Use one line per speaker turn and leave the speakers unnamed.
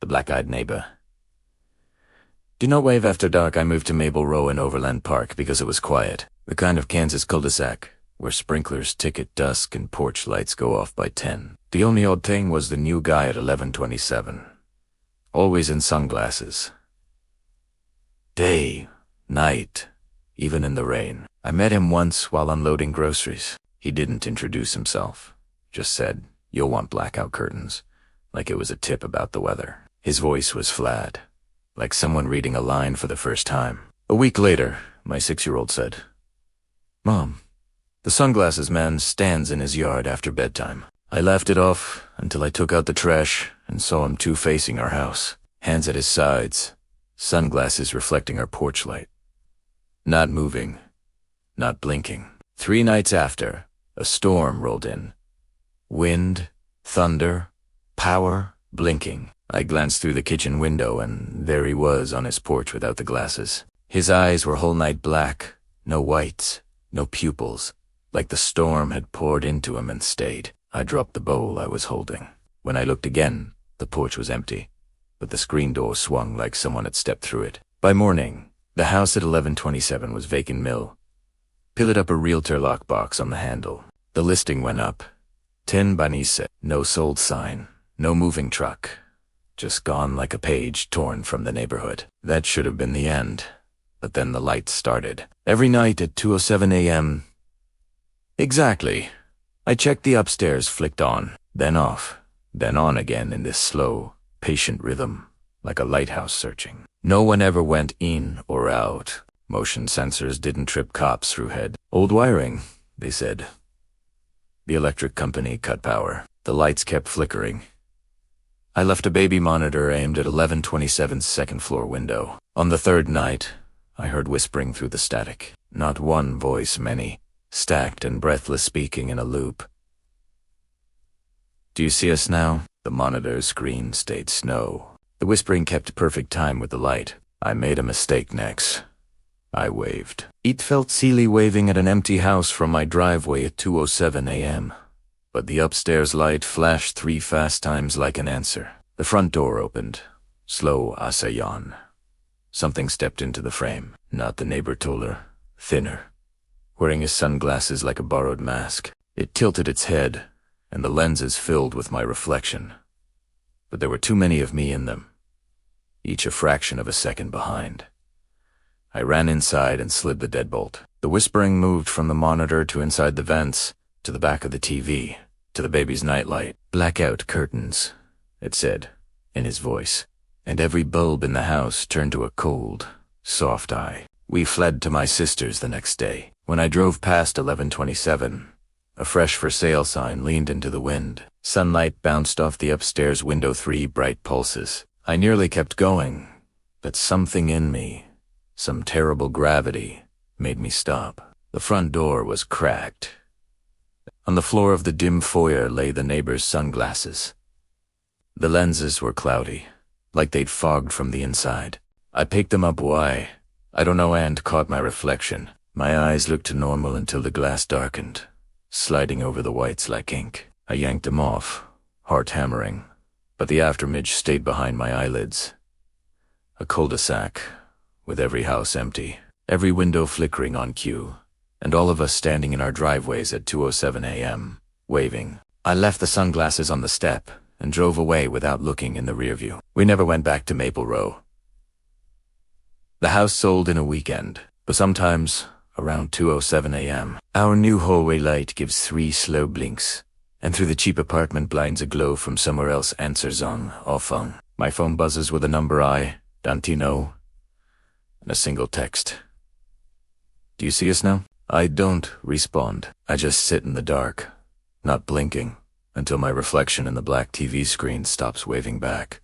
the black-eyed neighbor. Do not wave after dark. I moved to Maple Row in Overland Park because it was quiet. The kind of Kansas cul-de-sac where sprinklers tick at dusk and porch lights go off by 10. The only odd thing was the new guy at 1127. Always in sunglasses. Day, night, even in the rain. I met him once while unloading groceries. He didn't introduce himself. Just said, "You'll want blackout curtains," like it was a tip about the weather. His voice was flat, like someone reading a line for the first time. A week later, my 6-year-old said, "Mom, the sunglasses man stands in his yard after bedtime." I laughed it off until I took out the trash and saw him two-facing our house, hands at his sides, sunglasses reflecting our porch light. Not moving, not blinking. 3 nights after, a storm rolled in. Wind, thunder, power, blinking. I glanced through the kitchen window and there he was on his porch without the glasses. His eyes were whole night black, no whites, no pupils, like the storm had poured into him and stayed. I dropped the bowl I was holding. When I looked again, the porch was empty, but the screen door swung like someone had stepped through it. By morning, the house at 1127 was vacant mill. Pilled up a realtor lockbox on the handle. The listing went up. 10 Banise, no sold sign, no moving truck. Just gone like a page torn from the neighborhood. That should have been the end. But then the lights started. Every night at 2:07 a.m. Exactly. I checked the upstairs, flicked on, then off, then on again in this slow, patient rhythm, like a lighthouse searching. No one ever went in or out. Motion sensors didn't trip cops through head. Old wiring, they said. The electric company cut power. The lights kept flickering. I left a baby monitor aimed at 1127's second-floor window. On the 3rd night, I heard whispering through the static. Not one voice, many, stacked and breathless, speaking in a loop. "Do you see us now?" The monitor's screen stayed snow. The whispering kept perfect time with the light. I made a mistake next. I waved. It felt silly waving at an empty house from my driveway at 2:07 a.m. But the upstairs light flashed 3 fast times like an answer. The front door opened. Slow Asayan. Something stepped into the frame. Not the neighbor taller, thinner, wearing his sunglasses like a borrowed mask. It tilted its head, and the lenses filled with my reflection. But there were too many of me in them, each a fraction of a second behind. I ran inside and slid the deadbolt. The whispering moved from the monitor to inside the vents, to the back of the TV, to the baby's nightlight. "Blackout curtains," it said, in his voice, and every bulb in the house turned to a cold, soft eye. We fled to my sister's the next day. When I drove past 1127, a fresh for sale sign leaned into the wind. Sunlight bounced off the upstairs window, 3 bright pulses. I nearly kept going, but something in me, some terrible gravity, made me stop. The front door was cracked. On the floor of the dim foyer lay the neighbor's sunglasses. The lenses were cloudy, like they'd fogged from the inside. I picked them up, why? I don't know, and caught my reflection. My eyes looked normal until the glass darkened, sliding over the whites like ink. I yanked them off, heart hammering, but the afterimage stayed behind my eyelids. A cul-de-sac, with every house empty, every window flickering on cue, and all of us standing in our driveways at 2:07 a.m., waving. I left the sunglasses on the step and drove away without looking in the rearview. We never went back to Maple Row. The house sold in a weekend, but sometimes, around 2:07 a.m., our new hallway light gives 3 slow blinks, and through the cheap apartment blinds a glow from somewhere else answers on, phone. My phone buzzes with a number I don't know, and a single text. "Do you see us now?" I don't respond. I just sit in the dark, not blinking, until my reflection in the black TV screen stops waving back.